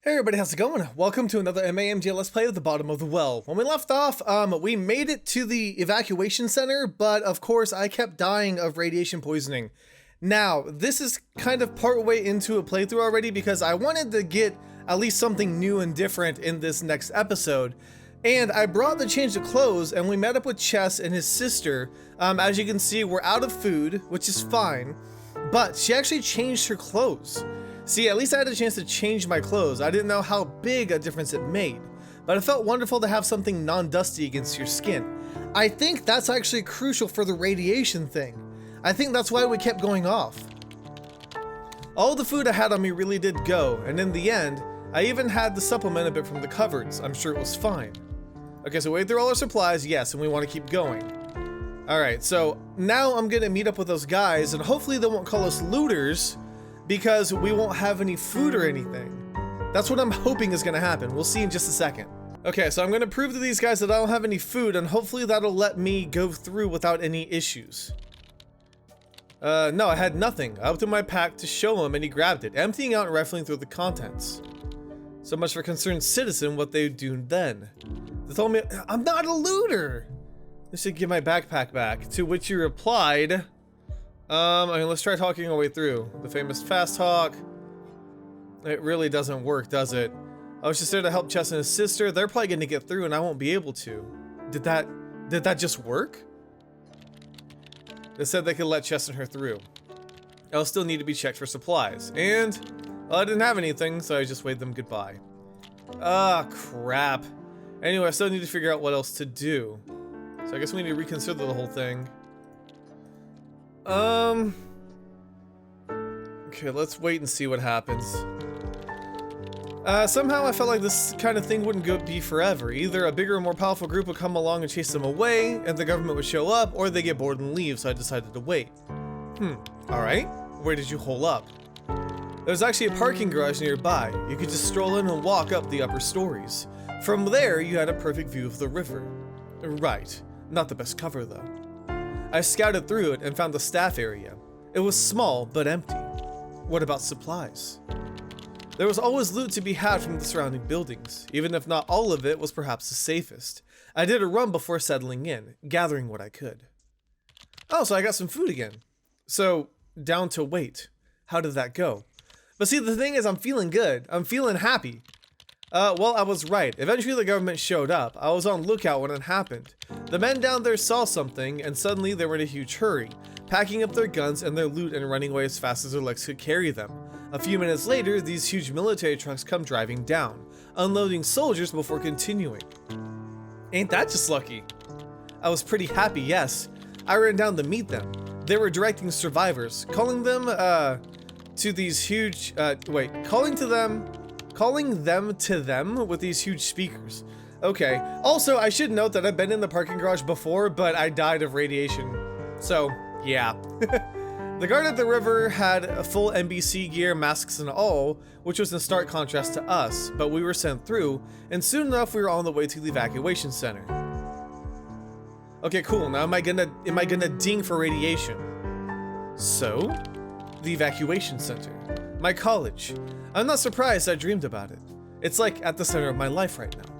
Hey everybody, how's it going? Welcome to another MAMG Let's Play at the Bottom of the Well. When we left off, we made it to the evacuation center, but of course I kept dying of radiation poisoning. Now, this is kind of part way into a playthrough already because I wanted to get at least something new and different in this next episode. And I brought the change of clothes and we met up with Chess and his sister. As you can see, we're out of food, which is fine, but she actually changed her clothes. See, at least I had a chance to change my clothes. I didn't know how big a difference it made, but it felt wonderful to have something non-dusty against your skin. I think that's actually crucial for the radiation thing. I think that's why we kept going off. All the food I had on me really did go, and in the end, I even had to supplement a bit from the cupboards. I'm sure it was fine. Okay, so we ate through all our supplies, yes, and we want to keep going. Alright, so now I'm gonna meet up with those guys, and hopefully they won't call us looters, because we won't have any food or anything. That's what I'm hoping is gonna happen. We'll see in just a second. Okay, so I'm gonna prove to these guys that I don't have any food, and hopefully that'll let me go through without any issues. No, I had nothing. I opened my pack to show him, and he grabbed it, emptying out and rifling through the contents. So much for concerned citizen, what they do then. They told me, I'm not a looter! I should give my backpack back, to which he replied, I mean, let's try talking our way through. The famous fast talk. It really doesn't work, does it? I was just there to help Chess and his sister. They're probably gonna get through and I won't be able to. Did that just work? They said they could let Chess and her through. I'll still need to be checked for supplies. And, well, I didn't have anything, so I just waved them goodbye. Ah, crap. Anyway, I still need to figure out what else to do. So I guess we need to reconsider the whole thing. Okay, let's wait and see what happens. Somehow I felt like this kind of thing wouldn't be forever. Either a bigger and more powerful group would come along and chase them away, and the government would show up, or they get bored and leave, so I decided to wait. Alright. Where did you hole up? There's actually a parking garage nearby. You could just stroll in and walk up the upper stories. From there, you had a perfect view of the river. Right. Not the best cover, though. I scouted through it and found the staff area. It was small, but empty. What about supplies? There was always loot to be had from the surrounding buildings, even if not all of it was perhaps the safest. I did a run before settling in, gathering what I could. Oh, so I got some food again. So, down to wait. How did that go? But see, the thing is, I'm feeling good. I'm feeling happy. Well, I was right. Eventually the government showed up. I was on lookout when it happened. The men down there saw something, and suddenly they were in a huge hurry, packing up their guns and their loot and running away as fast as their legs could carry them. A few minutes later, these huge military trucks come driving down, unloading soldiers before continuing. Ain't that just lucky? I was pretty happy, yes. I ran down to meet them. They were directing survivors, calling them to them with these huge speakers. Okay, also I should note that I've been in the parking garage before, but I died of radiation. So, yeah. The guard at the river had a full NBC gear, masks and all, which was in stark contrast to us, but we were sent through, and soon enough we were on the way to the evacuation center. Okay, cool, now am I gonna ding for radiation? So, the evacuation center. My college. I'm not surprised I dreamed about it. It's like at the center of my life right now.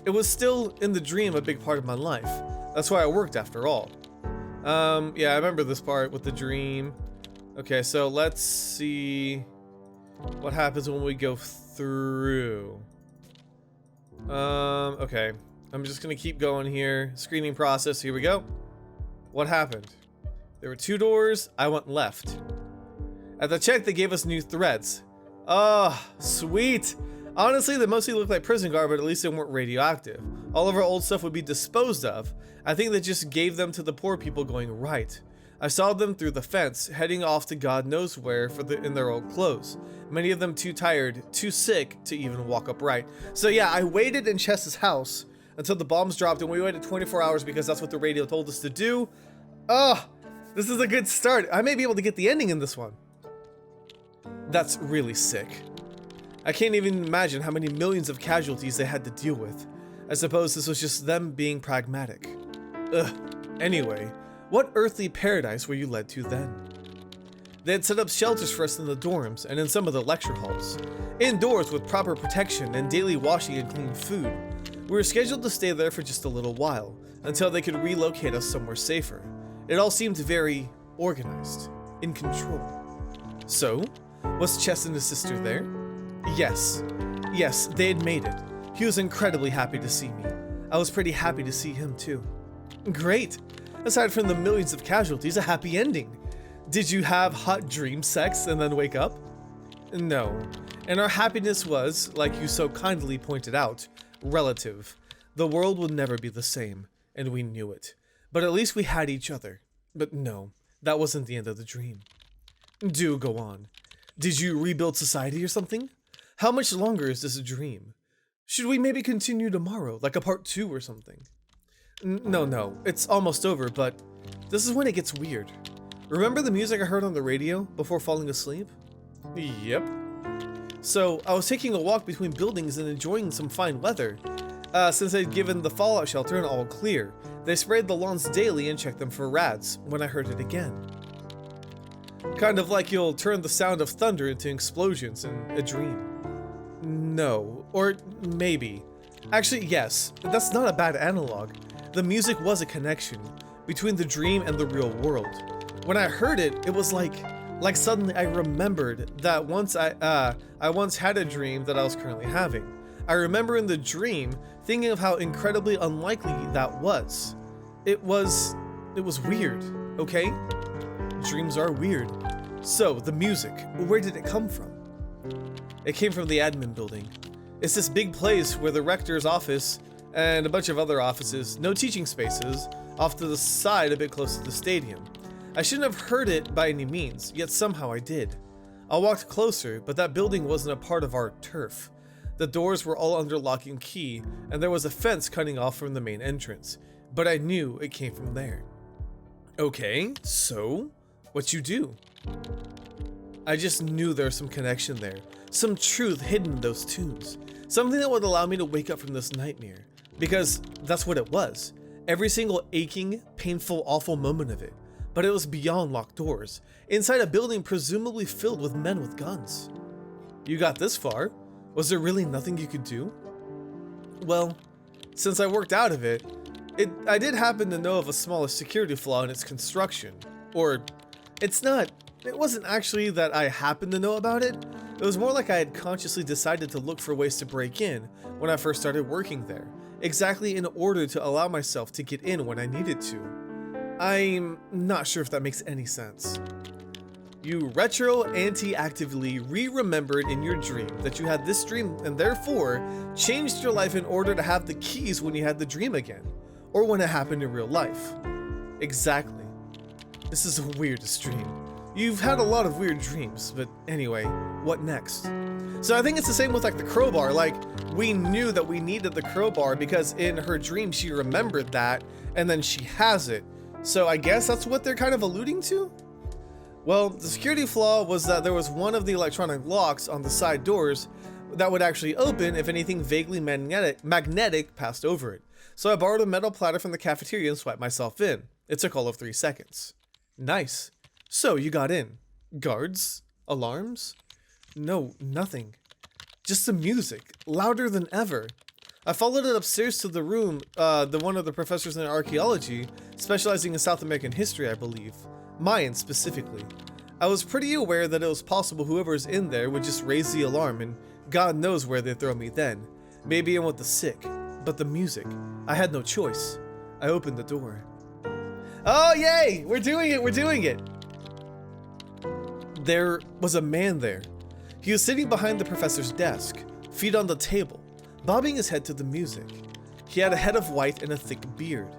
It was still, in the dream, a big part of my life. That's why I worked after all. Yeah, I remember this part with the dream. Okay, so let's see what happens when we go through. Okay. I'm just gonna keep going here. Screening process, here we go. What happened? There were two doors, I went left. At the check, they gave us new threads. Oh, sweet. Honestly, they mostly looked like prison guard, but at least they weren't radioactive. All of our old stuff would be disposed of. I think they just gave them to the poor people going right. I saw them through the fence, heading off to God knows where in their old clothes. Many of them too tired, too sick to even walk upright. So yeah, I waited in Chess's house until the bombs dropped, and we waited 24 hours because that's what the radio told us to do. Oh, this is a good start. I may be able to get the ending in this one. That's really sick. I can't even imagine how many millions of casualties they had to deal with. I suppose this was just them being pragmatic. Ugh. Anyway, what earthly paradise were you led to then? They had set up shelters for us in the dorms and in some of the lecture halls. Indoors with proper protection and daily washing and clean food. We were scheduled to stay there for just a little while, until they could relocate us somewhere safer. It all seemed very organized, in control. So, was Chess and his sister there? Yes, they had made it. He was incredibly happy to see me. I was pretty happy to see him too. Great! Aside from the millions of casualties, a happy ending. Did you have hot dream sex and then wake up? No. And our happiness was, like you so kindly pointed out, relative. The world would never be the same, and we knew it. But at least we had each other. But no, that wasn't the end of the dream. Do go on. Did you rebuild society or something? How much longer is this a dream? Should we maybe continue tomorrow, like a part 2 or something? No, it's almost over, but this is when it gets weird. Remember the music I heard on the radio before falling asleep? Yep. So, I was taking a walk between buildings and enjoying some fine weather. Since I'd given the fallout shelter an all clear, they sprayed the lawns daily and checked them for rats when I heard it again. Kind of like you'll turn the sound of thunder into explosions in a dream. No, or maybe. Actually, yes, that's not a bad analog. The music was a connection between the dream and the real world. When I heard it, it was like suddenly I remembered that once I once had a dream that I was currently having. I remember in the dream thinking of how incredibly unlikely that was. It was weird, okay? Dreams are weird. So, the music, where did it come from? It came from the admin building. It's this big place where the rector's office and a bunch of other offices, no teaching spaces, off to the side a bit close to the stadium. I shouldn't have heard it by any means, yet somehow I did. I walked closer, but that building wasn't a part of our turf. The doors were all under lock and key, and there was a fence cutting off from the main entrance, but I knew it came from there. Okay, so, what you do? I just knew there was some connection there, some truth hidden in those tunes, something that would allow me to wake up from this nightmare, because that's what it was, every single aching, painful, awful moment of it, but it was beyond locked doors, inside a building presumably filled with men with guns. You got this far. Was there really nothing you could do? Well, since I worked out of it, I did happen to know of a smaller security flaw in its construction. Or, it wasn't actually that I happened to know about it. It was more like I had consciously decided to look for ways to break in when I first started working there, exactly in order to allow myself to get in when I needed to. I'm not sure if that makes any sense. You anti-actively re-remembered in your dream that you had this dream and therefore changed your life in order to have the keys when you had the dream again, or when it happened in real life. Exactly. This is the weirdest dream. You've had a lot of weird dreams, but anyway, what next? So I think it's the same with like the crowbar, like we knew that we needed the crowbar because in her dream she remembered that and then she has it. So I guess that's what they're kind of alluding to? Well, the security flaw was that there was one of the electronic locks on the side doors that would actually open if anything vaguely magnetic passed over it. So I borrowed a metal platter from the cafeteria and swiped myself in. It took all of 3 seconds. Nice. So you got in. Guards? Alarms? No, nothing. Just the music, louder than ever. I followed it upstairs to the room, the one of the professors in archaeology, specializing in South American history, I believe. Mayan specifically. I was pretty aware that it was possible whoever's in there would just raise the alarm and God knows where they'd throw me then. Maybe in with the sick. But the music. I had no choice. I opened the door. Oh yay! We're doing it! There was a man there. He was sitting behind the professor's desk, feet on the table, bobbing his head to the music. He had a head of white and a thick beard,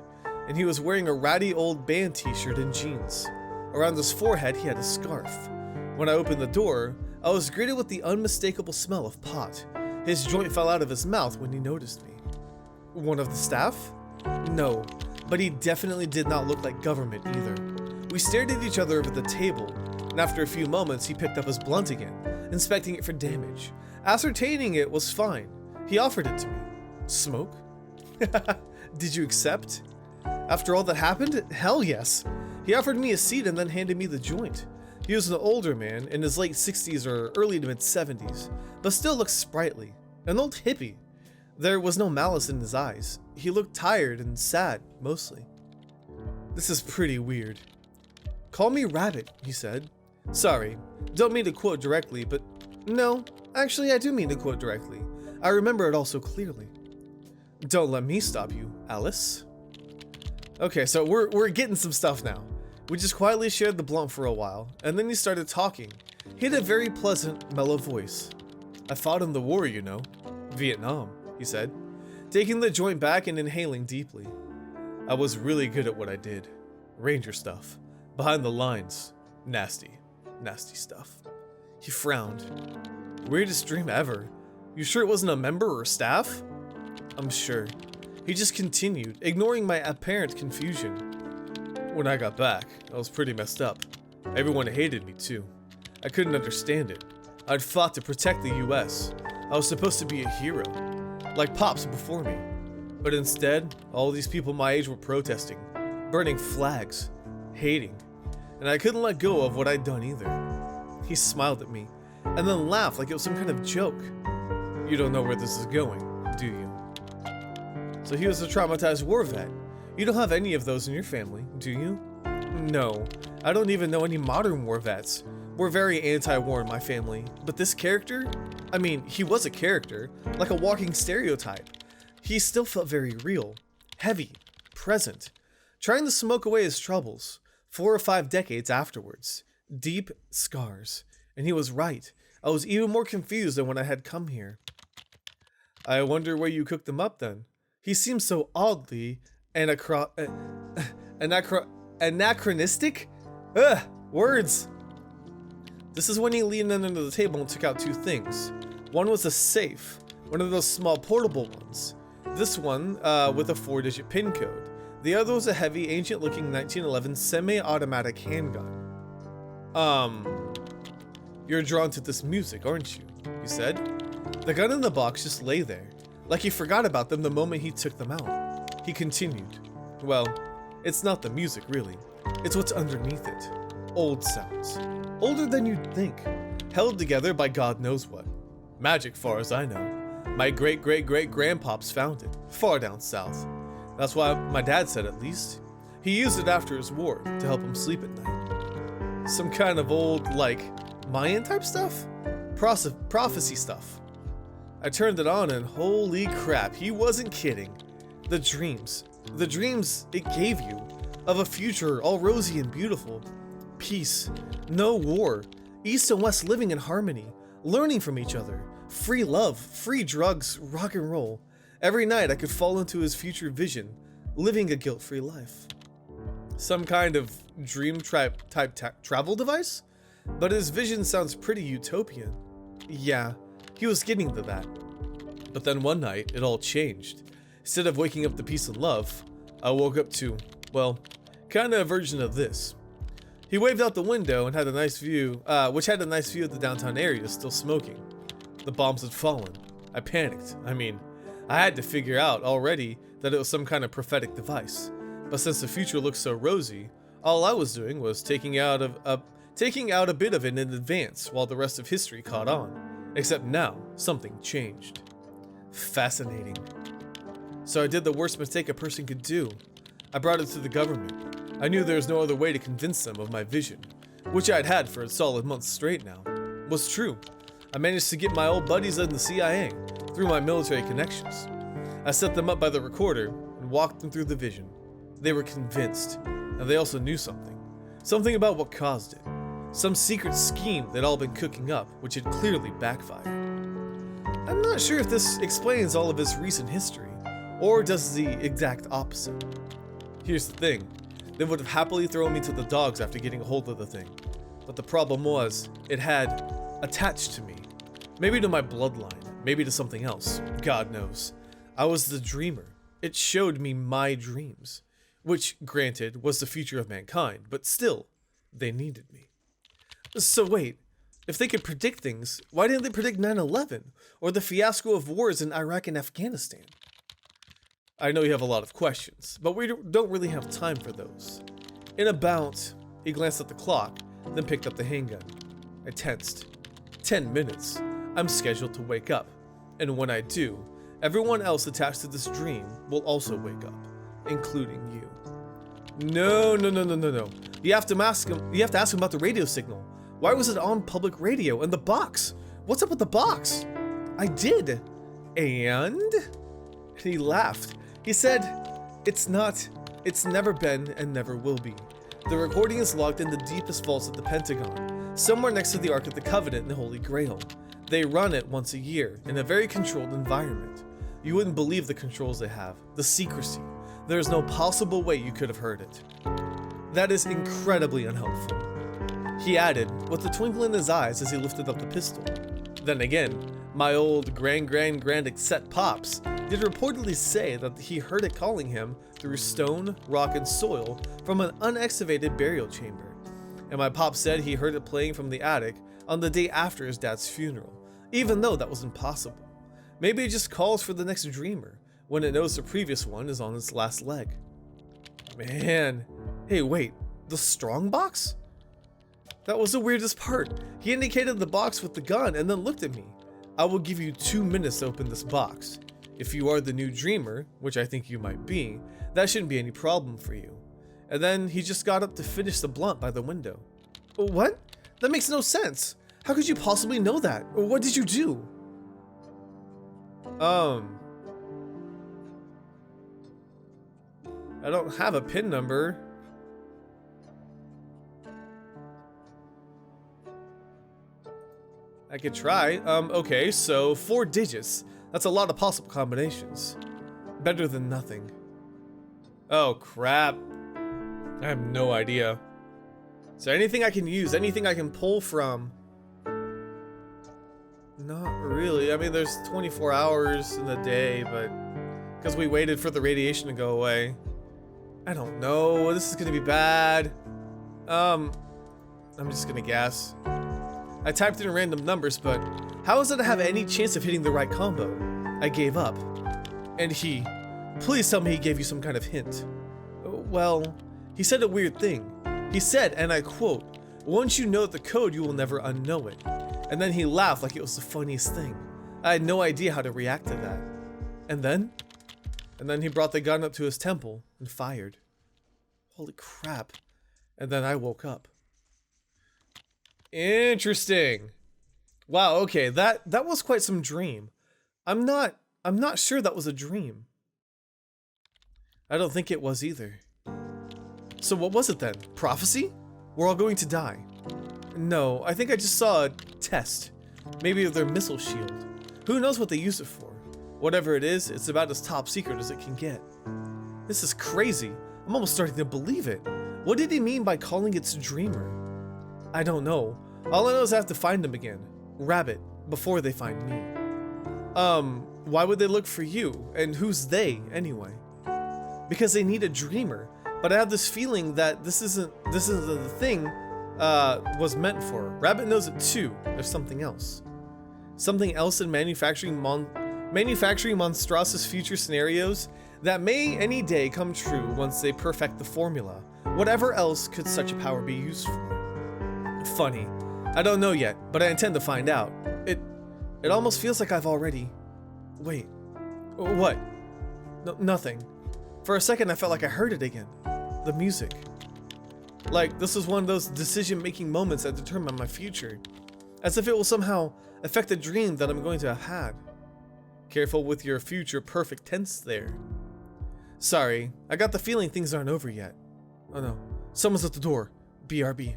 and he was wearing a ratty old band t-shirt and jeans. Around his forehead, he had a scarf. When I opened the door, I was greeted with the unmistakable smell of pot. His joint fell out of his mouth when he noticed me. One of the staff? No, but he definitely did not look like government either. We stared at each other over the table, and after a few moments, he picked up his blunt again, inspecting it for damage. Ascertaining it was fine. He offered it to me. Smoke? Did you accept? After all that happened? Hell yes. He offered me a seat and then handed me the joint. He was an older man in his late 60s or early to mid 70s, but still looked sprightly, an old hippie. There was no malice in his eyes. He looked tired and sad, mostly. "This is pretty weird." "Call me Rabbit," he said. "Sorry, don't mean to quote directly, but no, actually I do mean to quote directly. I remember it all so clearly." "Don't let me stop you, Alice." Okay, so we're getting some stuff now. We just quietly shared the blunt for a while, and then he started talking. He had a very pleasant, mellow voice. "I fought in the war, you know. Vietnam," he said, taking the joint back and inhaling deeply. "I was really good at what I did. Ranger stuff. Behind the lines. Nasty, nasty stuff." He frowned. "Weirdest dream ever. You sure it wasn't a member or staff?" "I'm sure." He just continued, ignoring my apparent confusion. "When I got back, I was pretty messed up. Everyone hated me too. I couldn't understand it. I'd fought to protect the US. I was supposed to be a hero, like Pops before me. But instead, all these people my age were protesting, burning flags, hating, and I couldn't let go of what I'd done either." He smiled at me, and then laughed like it was some kind of joke. "You don't know where this is going, do you?" So he was a traumatized war vet. You don't have any of those in your family, do you? "No, I don't even know any modern war vets. We're very anti-war in my family. But this character? I mean, he was a character, like a walking stereotype. He still felt very real, heavy, present, trying to smoke away his troubles, 4 or 5 decades afterwards. Deep scars. And he was right. I was even more confused than when I had come here." "I wonder where you cooked them up then. He seems so oddly anachronistic? Ugh, words." This is when he leaned under the table and took out 2 things. One was a safe, one of those small portable ones. This one with a 4-digit pin code. The other was a heavy, ancient-looking 1911 semi-automatic handgun. You're drawn to this music, aren't you?" he said. The gun in the box just lay there, like he forgot about them the moment he took them out. He continued. "Well, it's not the music, really. It's what's underneath it. Old sounds. Older than you'd think. Held together by God knows what. Magic, far as I know. My great-great-great-grandpops found it, far down south. That's why my dad said, at least. He used it after his war to help him sleep at night. Some kind of old, like, Mayan-type stuff? Prophecy stuff." I turned it on and holy crap, he wasn't kidding. The dreams it gave you, of a future all rosy and beautiful. Peace, no war, East and West living in harmony, learning from each other, free love, free drugs, rock and roll. Every night I could fall into his future vision, living a guilt-free life. Some kind of dream type travel device? But his vision sounds pretty utopian. Yeah, he was getting to that. But then one night, it all changed. Instead of waking up to peace and love, I woke up to, well, kinda a version of this. He waved out the window and had a nice view, which had a nice view of the downtown area still smoking. The bombs had fallen. I panicked. I mean, I had to figure out already that it was some kind of prophetic device. But since the future looked so rosy, all I was doing was taking out a bit of it in advance while the rest of history caught on. Except now, something changed. Fascinating. So I did the worst mistake a person could do. I brought it to the government. I knew there was no other way to convince them of my vision, which I'd had for a solid month straight now, was true. I managed to get my old buddies in the CIA through my military connections. I set them up by the recorder and walked them through the vision. They were convinced, and they also knew something. Something about what caused it. Some secret scheme they'd all been cooking up, which had clearly backfired. I'm not sure if this explains all of his recent history, or does the exact opposite. Here's the thing. They would have happily thrown me to the dogs after getting a hold of the thing. But the problem was, it had attached to me. Maybe to my bloodline, maybe to something else, God knows. I was the dreamer. It showed me my dreams, which, granted, was the future of mankind, but still, they needed me. So wait, if they could predict things, why didn't they predict 9/11, or the fiasco of wars in Iraq and Afghanistan? I know you have a lot of questions, but we don't really have time for those. In about, he glanced at the clock, then picked up the handgun. I tensed. 10 minutes. I'm scheduled to wake up. And when I do, everyone else attached to this dream will also wake up, including you. No. You have to ask him about the radio signal. Why was it on public radio? And the box? What's up with the box? I did. And he laughed. He said, it's never been and never will be. The recording is locked in the deepest vaults of the Pentagon, somewhere next to the Ark of the Covenant and the Holy Grail. They run it once a year in a very controlled environment. You wouldn't believe the controls they have, the secrecy. There is no possible way you could have heard it. That is incredibly unhelpful. He added, with a twinkle in his eyes as he lifted up the pistol. Then again, my old grand Exet Pops did reportedly say that he heard it calling him through stone, rock, and soil from an unexcavated burial chamber. And my pop said he heard it playing from the attic on the day after his dad's funeral, even though that was impossible. Maybe it just calls for the next dreamer when it knows the previous one is on its last leg. Man, hey wait, the strong box? That was the weirdest part. He indicated the box with the gun and then looked at me. I will give you 2 minutes to open this box. If you are the new dreamer, which I think you might be, that shouldn't be any problem for you. And then he just got up to finish the blunt by the window. What? That makes no sense. How could you possibly know that? What did you do? I don't have a PIN number. I could try. Okay, so 4 digits. That's a lot of possible combinations. Better than nothing. Oh, crap. I have no idea. Is there anything I can use? Anything I can pull from? Not really. I mean, there's 24 hours in the day, but because we waited for the radiation to go away. I don't know. This is gonna be bad. I'm just gonna guess. I typed in random numbers, but how is it I have any chance of hitting the right combo? I gave up. And please tell me he gave you some kind of hint. Well, he said a weird thing. He said, and I quote, once you know the code, you will never unknow it. And then he laughed like it was the funniest thing. I had no idea how to react to that. And then he brought the gun up to his temple and fired. Holy crap. And then I woke up. Interesting. Wow, okay, that was quite some dream. I'm not sure that was a dream. I don't think it was either. So what was it then? Prophecy? We're all going to die. No, I think I just saw a test. Maybe of their missile shield. Who knows what they use it for? Whatever it is, it's about as top secret as it can get. This is crazy. I'm almost starting to believe it. What did he mean by calling it Dreamer? I don't know. All I know is I have to find him again. Rabbit, before they find me. Why would they look for you? And who's they, anyway? Because they need a dreamer. But I have this feeling that this isn't the thing was meant for. Rabbit knows it too. There's something else. Something else in manufacturing Monstrosa's future scenarios that may any day come true once they perfect the formula. Whatever else could such a power be used for? Funny. I don't know yet, but I intend to find out. It almost feels like I've already... Wait. What? No, nothing. For a second I felt like I heard it again. The music. Like this was one of those decision-making moments that determine my future. As if it will somehow affect the dream that I'm going to have had. Careful with your future perfect tense there. Sorry, I got the feeling things aren't over yet. Oh no, someone's at the door. BRB.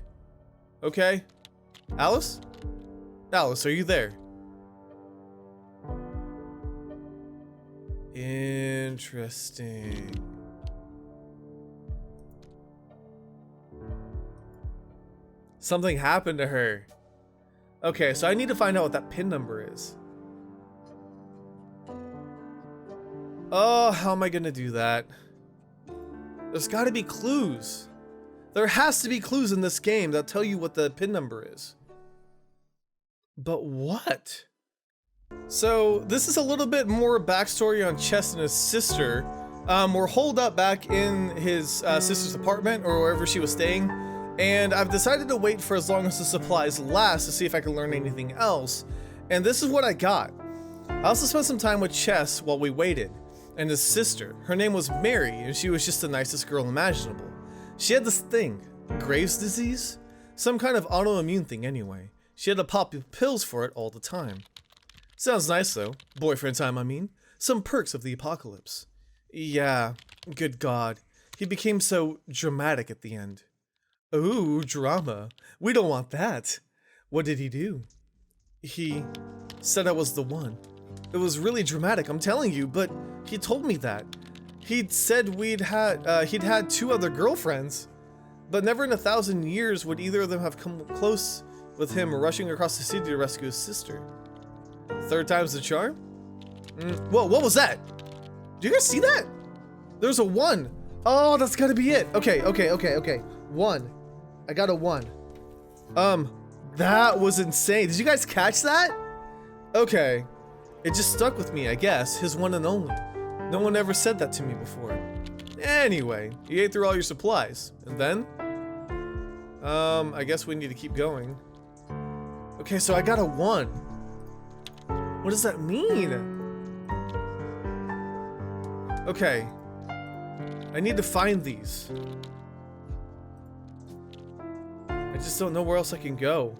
Okay. Alice? Alice, are you there? Interesting. Something happened to her. Okay, so I need to find out what that PIN number is. Oh, how am I gonna do that? There's gotta be clues. There has to be clues in this game that tell you what the PIN number is. But what? So this is a little bit more backstory on Chess and his sister. We're holed up back in his sister's apartment or wherever she was staying. And I've decided to wait for as long as the supplies last to see if I can learn anything else. And this is what I got. I also spent some time with Chess while we waited, and his sister. Her name was Mary, and she was just the nicest girl imaginable. She had this thing, Graves' disease? Some kind of autoimmune thing anyway. She had to pop pills for it all the time. Sounds nice though. Boyfriend time, I mean. Some perks of the apocalypse. Yeah, good God. He became so dramatic at the end. Ooh, drama. We don't want that. What did he do? He said I was the one. It was really dramatic, I'm telling you, but he told me that. He'd said he'd had 2 other girlfriends, but never in 1,000 years would either of them have come close with him rushing across the city to rescue his sister. 3rd time's the charm? Whoa, what was that? Do you guys see that? There's a 1. Oh, that's gotta be it. Okay. 1. I got a 1. That was insane. Did you guys catch that? Okay. It just stuck with me, I guess. His one and only. No one ever said that to me before. Anyway, you ate through all your supplies. And then? I guess we need to keep going. Okay, so I got a 1. What does that mean? Okay. I need to find these. I just don't know where else I can go.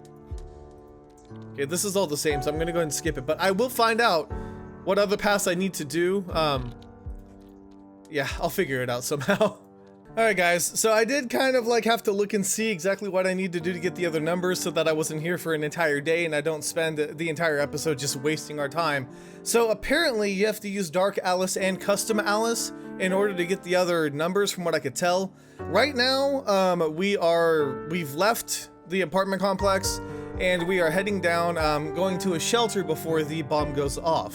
Okay, this is all the same, so I'm gonna go ahead and skip it, but I will find out what other paths I need to do. Yeah, I'll figure it out somehow. Alright guys, so I did kind of like have to look and see exactly what I need to do to get the other numbers so that I wasn't here for an entire day and I don't spend the entire episode just wasting our time. So apparently you have to use Dark Alice and Custom Alice in order to get the other numbers from what I could tell. Right now, we've left the apartment complex and we are heading down, going to a shelter before the bomb goes off.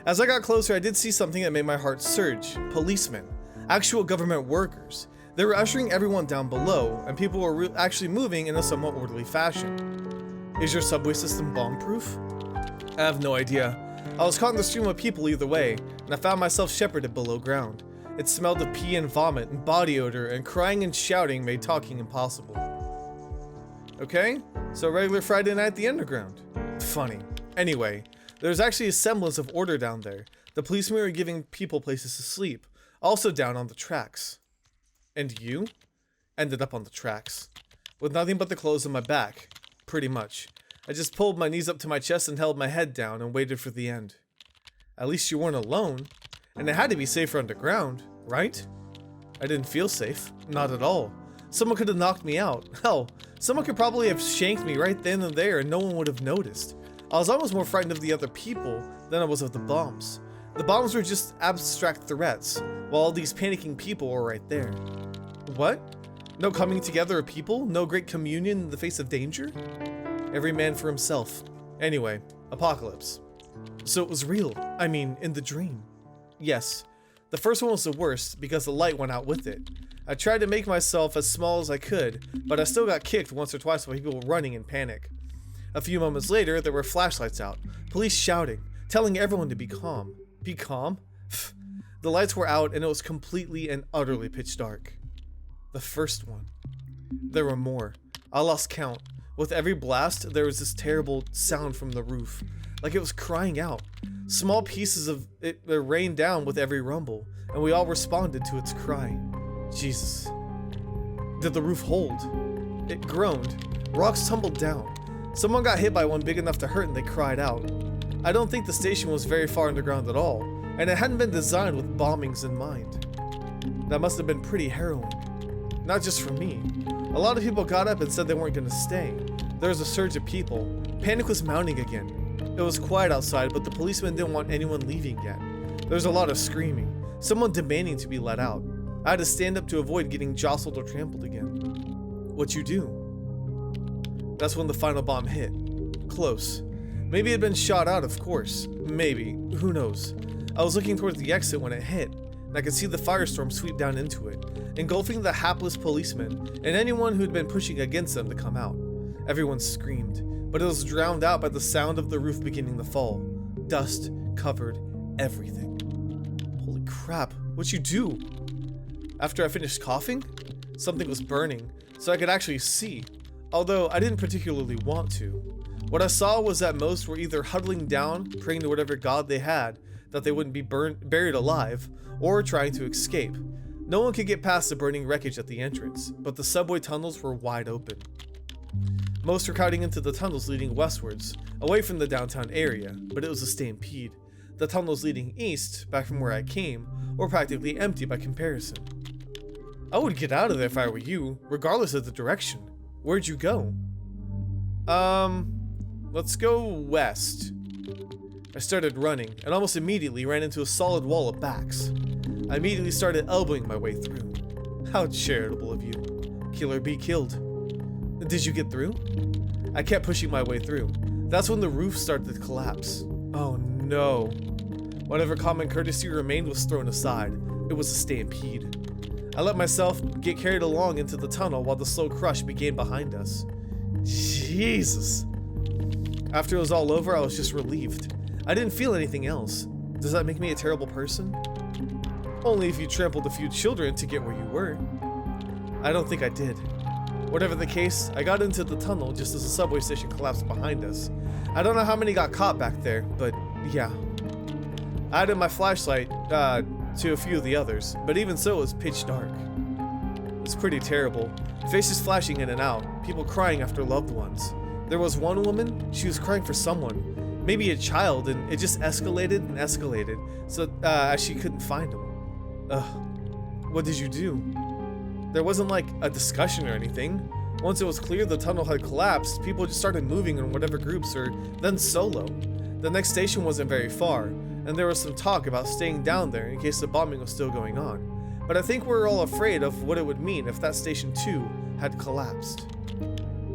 As I got closer, I did see something that made my heart surge. Policemen. Actual government workers. They were ushering everyone down below, and people were actually moving in a somewhat orderly fashion. Is your subway system bomb-proof? I have no idea. I was caught in the stream of people either way, and I found myself shepherded below ground. It smelled of pee and vomit and body odor, and crying and shouting made talking impossible. Okay, so regular Friday night at the underground. Funny. Anyway, there's actually a semblance of order down there. The policemen were giving people places to sleep. Also down on the tracks. And you? Ended up on the tracks. With nothing but the clothes on my back. Pretty much. I just pulled my knees up to my chest and held my head down and waited for the end. At least you weren't alone. And it had to be safer underground, right? I didn't feel safe. Not at all. Someone could have knocked me out. Hell, someone could probably have shanked me right then and there and no one would have noticed. I was almost more frightened of the other people than I was of the bombs. The bombs were just abstract threats, while all these panicking people were right there. What? No coming together of people? No great communion in the face of danger? Every man for himself. Anyway, apocalypse. So it was real. I mean, in the dream. Yes. The first one was the worst, because the light went out with it. I tried to make myself as small as I could, but I still got kicked once or twice by people running in panic. A few moments later, there were flashlights out, police shouting, telling everyone to be calm. Be calm? Pfft. The lights were out and it was completely and utterly pitch dark. The first one. There were more. I lost count. With every blast, there was this terrible sound from the roof, like it was crying out. Small pieces of it rained down with every rumble, and we all responded to its cry. Jesus. Did the roof hold? It groaned. Rocks tumbled down. Someone got hit by one big enough to hurt and they cried out. I don't think the station was very far underground at all, and it hadn't been designed with bombings in mind. That must have been pretty harrowing. Not just for me. A lot of people got up and said they weren't going to stay. There was a surge of people. Panic was mounting again. It was quiet outside, but the policemen didn't want anyone leaving yet. There was a lot of screaming, someone demanding to be let out. I had to stand up to avoid getting jostled or trampled again. What'd you do? That's when the final bomb hit. Close. Maybe it had been shot out, of course. Maybe. Who knows? I was looking towards the exit when it hit, and I could see the firestorm sweep down into it, engulfing the hapless policemen and anyone who'd been pushing against them to come out. Everyone screamed, but it was drowned out by the sound of the roof beginning to fall. Dust covered everything. Holy crap, what'd you do? After I finished coughing, something was burning, so I could actually see, although I didn't particularly want to. What I saw was that most were either huddling down, praying to whatever god they had, that they wouldn't be buried alive, or trying to escape. No one could get past the burning wreckage at the entrance, but the subway tunnels were wide open. Most were crowding into the tunnels leading westwards, away from the downtown area, but it was a stampede. The tunnels leading east, back from where I came, were practically empty by comparison. I would get out of there if I were you, regardless of the direction. Where'd you go? Let's go west. I started running, and almost immediately ran into a solid wall of backs. I immediately started elbowing my way through. How charitable of you. Kill or be killed. Did you get through? I kept pushing my way through. That's when the roof started to collapse. Oh no. Whatever common courtesy remained was thrown aside. It was a stampede. I let myself get carried along into the tunnel while the slow crush began behind us. Jesus. After it was all over, I was just relieved. I didn't feel anything else. Does that make me a terrible person? Only if you trampled a few children to get where you were. I don't think I did. Whatever the case, I got into the tunnel just as the subway station collapsed behind us. I don't know how many got caught back there, but yeah. I added my flashlight to a few of the others, but even so it was pitch dark. It's pretty terrible. Faces flashing in and out, people crying after loved ones. There was one woman, she was crying for someone, maybe a child, and it just escalated and escalated, so as she couldn't find him. What did you do? There wasn't like a discussion or anything. Once it was clear the tunnel had collapsed, people just started moving in whatever groups or then solo. The next station wasn't very far, and there was some talk about staying down there in case the bombing was still going on. But I think we were all afraid of what it would mean if that station too had collapsed.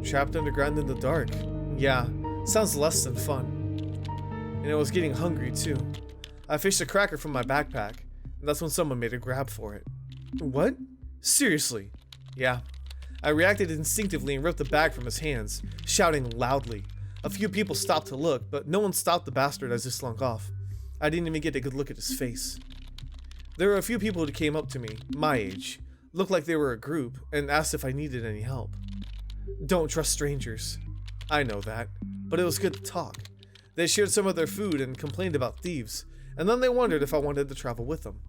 Trapped underground in the dark. Yeah, sounds less than fun. And I was getting hungry too. I fished a cracker from my backpack, and that's when someone made a grab for it. What? Seriously? Yeah. I reacted instinctively and ripped the bag from his hands, shouting loudly. A few people stopped to look, but no one stopped the bastard as he slunk off. I didn't even get a good look at his face. There were a few people who came up to me, my age, looked like they were a group, and asked if I needed any help. Don't trust strangers. I know that, but it was good to talk. They shared some of their food and complained about thieves, and then they wondered if I wanted to travel with them.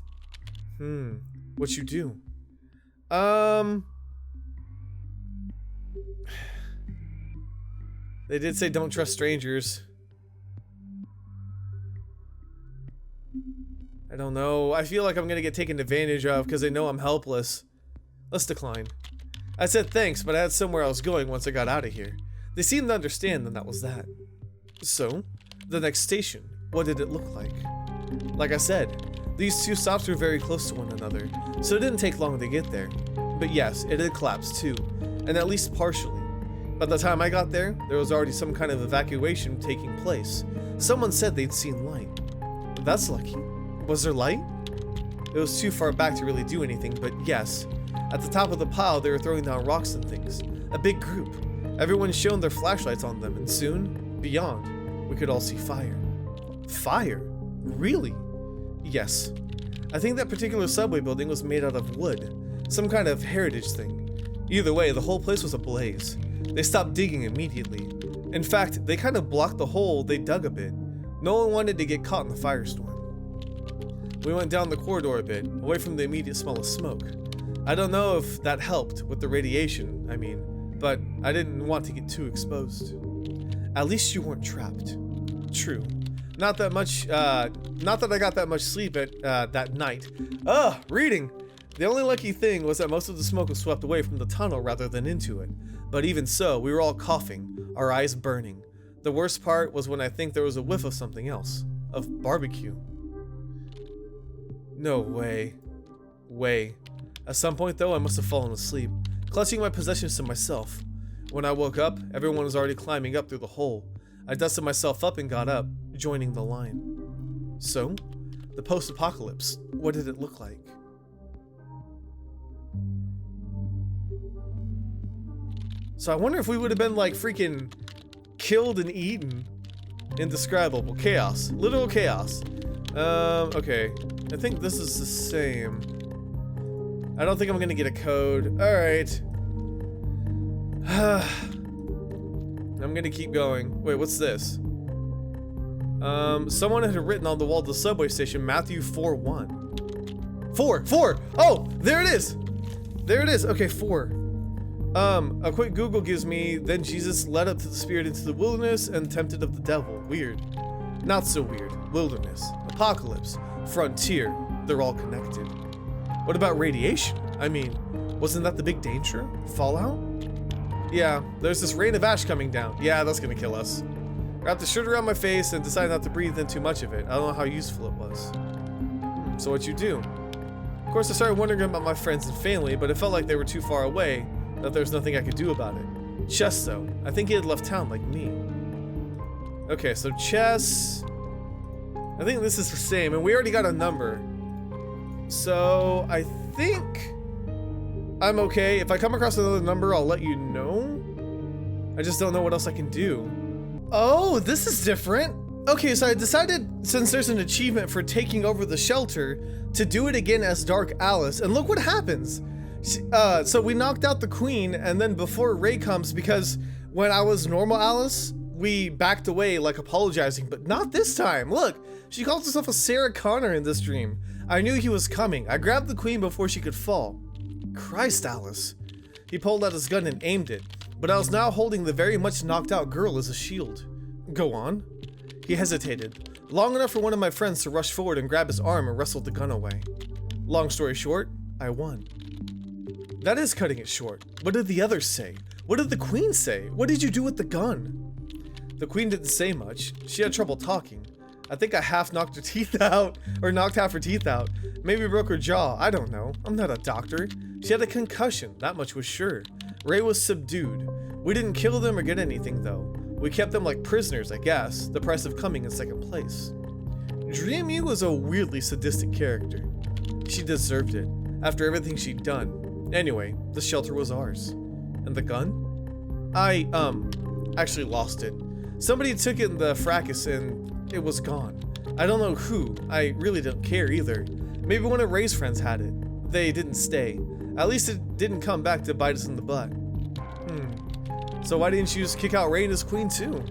What you do? They did say don't trust strangers. I don't know. I feel like I'm gonna get taken advantage of because they know I'm helpless. Let's decline. I said thanks, but I had somewhere I was going once I got out of here. They seemed to understand, and that was that. So, the next station, what did it look like? Like I said, these two stops were very close to one another, so it didn't take long to get there. But yes, it had collapsed too, and at least partially. By the time I got there, there was already some kind of evacuation taking place. Someone said they'd seen light. That's lucky. Was there light? It was too far back to really do anything, but yes. At the top of the pile, they were throwing down rocks and things. A big group. Everyone shone their flashlights on them, and soon, beyond, we could all see fire. Fire? Really? Yes. I think that particular subway building was made out of wood. Some kind of heritage thing. Either way, the whole place was ablaze. They stopped digging immediately. In fact, they kind of blocked the hole they dug a bit. No one wanted to get caught in the firestorm. We went down the corridor a bit, away from the immediate smell of smoke. I don't know if that helped with the radiation, but I didn't want to get too exposed. At least you weren't trapped. True. Not that I got that much sleep at that night. Reading! The only lucky thing was that most of the smoke was swept away from the tunnel rather than into it. But even so, we were all coughing, our eyes burning. The worst part was when I think there was a whiff of something else. Of barbecue. No way. At some point though, I must have fallen asleep, clutching my possessions to myself. When I woke up, everyone was already climbing up through the hole. I dusted myself up and got up, joining the line. So, the post-apocalypse, what did it look like? So I wonder if we would have been like freaking killed and eaten. Indescribable chaos, literal chaos. Okay, I think this is the same. I don't think I'm gonna get a code. Alright. I'm gonna keep going. Wait, what's this? Someone had written on the wall of the subway station, Matthew 4:1. 4! Oh, there it is! There it is. Okay, 4. A quick Google gives me, then Jesus led up to the Spirit into the wilderness and tempted of the devil. Weird. Not so weird. Wilderness. Apocalypse. Frontier. They're all connected. What about radiation? I mean, wasn't that the big danger? Fallout? Yeah, there's this rain of ash coming down. Yeah, that's gonna kill us. Wrapped the shirt around my face and decided not to breathe in too much of it. I don't know how useful it was. So what'd you do? Of course, I started wondering about my friends and family, but it felt like they were too far away, that there was nothing I could do about it. Chess, though. I think he had left town like me. Okay, so Chess. I think this is the same, and we already got a number. So I think I'm okay. If I come across another number, I'll let you know. I just don't know what else I can do. Oh, this is different. Okay, so I decided, since there's an achievement for taking over the shelter, to do it again as Dark Alice, and look what happens. So we knocked out the queen, and then before Ray comes, because when I was normal Alice, we backed away like apologizing, but not this time. Look, she calls herself a Sarah Connor in this dream. I knew he was coming. I grabbed the queen before she could fall. Christ, Alice. He pulled out his gun and aimed it, but I was now holding the very much knocked out girl as a shield. Go on. He hesitated, long enough for one of my friends to rush forward and grab his arm and wrestle the gun away. Long story short, I won. That is cutting it short. What did the others say? What did the queen say? What did you do with the gun? The queen didn't say much. She had trouble talking. I think I half knocked her teeth out, or knocked half her teeth out. Maybe broke her jaw, I don't know. I'm not a doctor. She had a concussion, that much was sure. Ray was subdued. We didn't kill them or get anything though. We kept them like prisoners, I guess, the price of coming in second place. Dreamy was a weirdly sadistic character. She deserved it, after everything she'd done. Anyway, the shelter was ours. And the gun? I, actually lost it. Somebody took it in the fracas and it was gone. I don't know who. I really don't care either. Maybe one of Ray's friends had it. They didn't stay. At least it didn't come back to bite us in the butt. So why didn't you just kick out Ray and his queen too?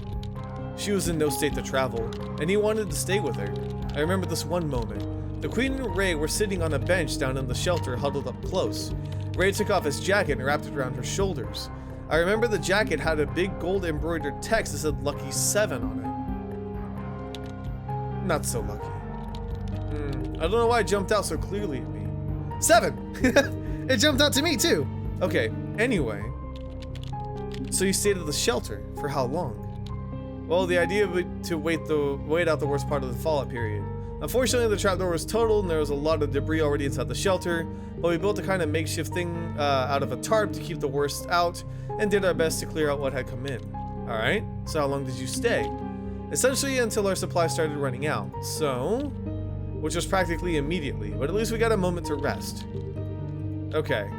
She was in no state to travel, and he wanted to stay with her. I remember this one moment. The queen and Ray were sitting on a bench down in the shelter, huddled up close. Ray took off his jacket and wrapped it around her shoulders. I remember the jacket had a big gold embroidered text that said Lucky 7 on it. Not so lucky. I don't know why it jumped out so clearly at me. 7! It jumped out to me too! Okay, anyway. So you stayed at the shelter, for how long? Well, the idea was to wait out the worst part of the fallout period. Unfortunately, the trapdoor was totaled and there was a lot of debris already inside the shelter, but we built a kind of makeshift thing out of a tarp to keep the worst out, and did our best to clear out what had come in. Alright, so how long did you stay? Essentially until our supply started running out, so... which was practically immediately, but at least we got a moment to rest. Okay.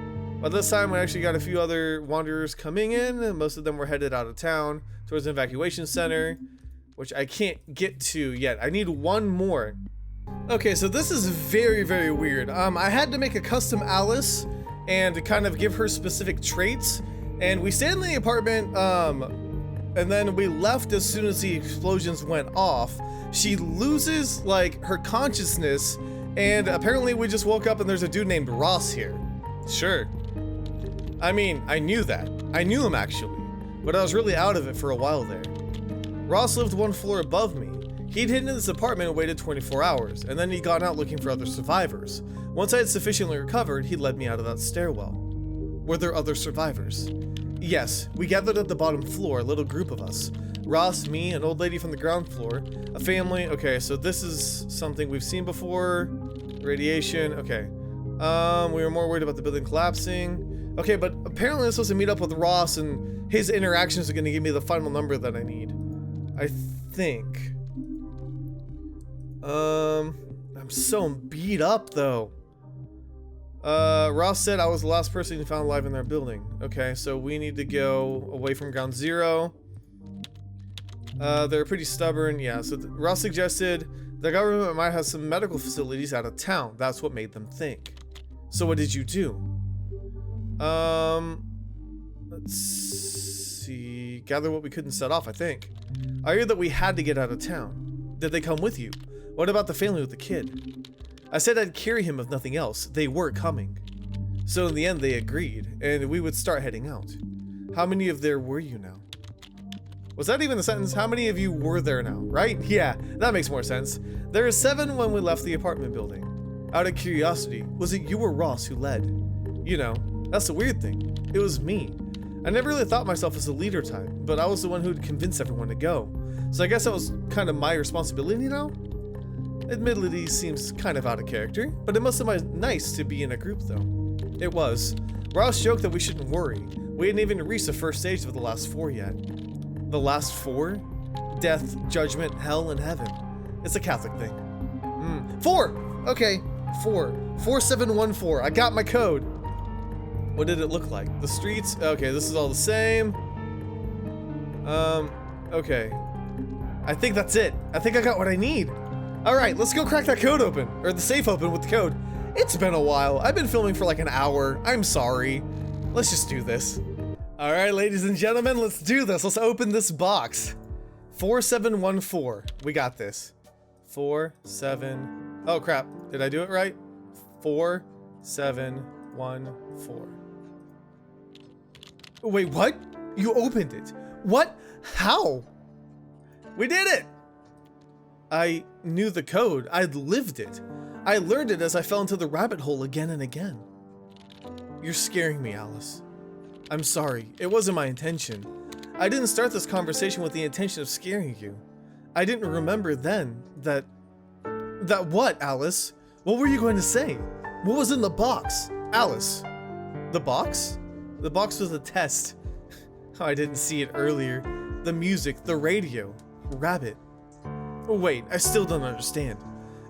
By this time, we actually got a few other wanderers coming in, and most of them were headed out of town towards an evacuation center, which I can't get to yet. I need one more. Okay, so this is very, very weird. I had to make a custom Alice and kind of give her specific traits, and we stayed in the apartment, and then we left as soon as the explosions went off. She loses, like, her consciousness, and apparently we just woke up and there's a dude named Ross here. Sure. I mean, I knew that. I knew him actually, but I was really out of it for a while there. Ross lived one floor above me. He'd hidden in his apartment and waited 24 hours, and then he'd gone out looking for other survivors. Once I had sufficiently recovered, he led me out of that stairwell. Were there other survivors? Yes, we gathered at the bottom floor, a little group of us. Ross, me, an old lady from the ground floor, a family. Okay, so this is something we've seen before. Radiation, okay. We were more worried about the building collapsing. Okay, but apparently I'm supposed to meet up with Ross and his interactions are gonna give me the final number that I need. I think. I'm so beat up though. Ross said I was the last person he found alive in their building. Okay, so we need to go away from ground zero. They're pretty stubborn, yeah. So Ross suggested the government might have some medical facilities out of town. That's what made them think. So what did you do? Let's We gathered what we could and set off, I think. I heard that we had to get out of town. Did they come with you? What about the family with the kid? I said I'd carry him if nothing else. They were coming. So in the end they agreed, and we would start heading out. How many of there were you now? Was that even a sentence? How many of you were there now, right? Yeah, that makes more sense. There were 7 when we left the apartment building. Out of curiosity, was it you or Ross who led? You know, that's the weird thing. It was me. I never really thought myself as a leader type, but I was the one who'd convince everyone to go. So I guess that was kind of my responsibility now? Admittedly, seems kind of out of character, but it must have been nice to be in a group though. It was. Ross joked that we shouldn't worry. We hadn't even reached the first stage of the last 4 yet. The last 4? Death, judgment, hell, and heaven. It's a Catholic thing. 4! Okay, 4. 4714. I got my code. What did it look like? The streets? Okay, this is all the same. Okay. I think that's it. I think I got what I need. Alright, let's go crack that code open. Or the safe open with the code. It's been a while. I've been filming for like an hour. I'm sorry. Let's just do this. Alright, ladies and gentlemen, let's do this. Let's open this box. 4714. We got this. 47. Oh crap. Did I do it right? 4714. Wait, what? You opened it. What? How? We did it! I knew the code. I'd lived it. I learned it as I fell into the rabbit hole again and again. You're scaring me, Alice. I'm sorry. It wasn't my intention. I didn't start this conversation with the intention of scaring you. I didn't remember then that... That what, Alice? What were you going to say? What was in the box? Alice. The box? The box was a test. Oh, I didn't see it earlier. The music, the radio. Rabbit. Oh, wait, I still don't understand.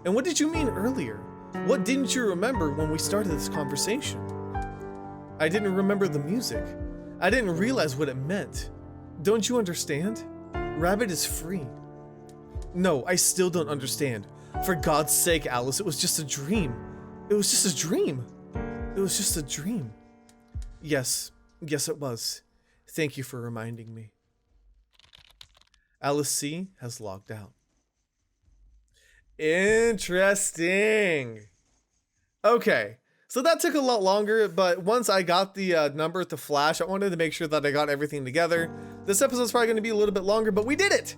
And what did you mean earlier? What didn't you remember when we started this conversation? I didn't remember the music. I didn't realize what it meant. Don't you understand? Rabbit is free. No, I still don't understand. For God's sake, Alice, it was just a dream. It was just a dream. It was just a dream. Yes, it was. Thank you for reminding me. Alice C. has logged out. Interesting. Okay, so that took a lot longer, but once I got the number to flash, I wanted to make sure that I got everything together. This episode's probably going to be a little bit longer, but we did it!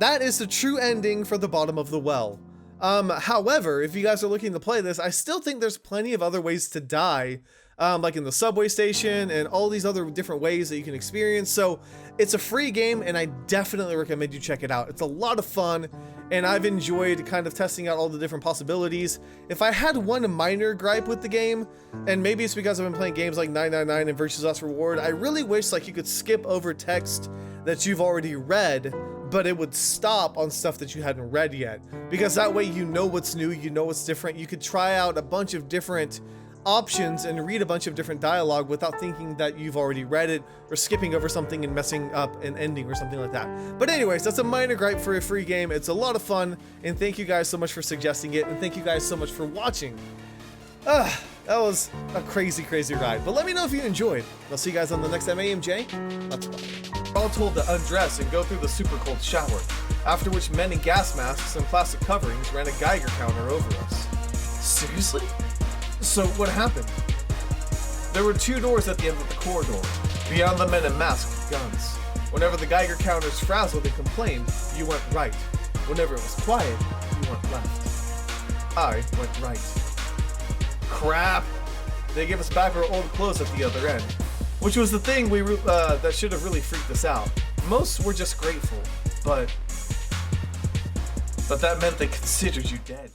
That is the true ending for The Bottom of the Well. However, if you guys are looking to play this, I still think there's plenty of other ways to die, like in the subway station and all these other different ways that you can experience. So it's a free game and I definitely recommend you check it out. It's a lot of fun and I've enjoyed kind of testing out all the different possibilities. If I had one minor gripe with the game, and maybe it's because I've been playing games like 999 and Virtue's Last Reward, I really wish like you could skip over text that you've already read, but it would stop on stuff that you hadn't read yet, because that way you know what's new, you know what's different. You could try out a bunch of different options and read a bunch of different dialogue without thinking that you've already read it or skipping over something and messing up an ending or something like that. But anyways, that's a minor gripe for a free game. It's a lot of fun, and thank you guys so much for suggesting it, and thank you guys so much for watching. That was a crazy ride, but let me know if you enjoyed. I'll see you guys on the next MAMJ. Let's go. We're all told to undress and go through the super cold shower, after which men in gas masks and plastic coverings ran a Geiger counter over us. Seriously? So what happened? There were 2 doors at the end of the corridor. Beyond the men in masks with guns. Whenever the Geiger counters frazzled and complained, you went right. Whenever it was quiet, you went left. I went right. Crap! They gave us back our old clothes at the other end, which was the thing that should have really freaked us out. Most were just grateful, but that meant they considered you dead.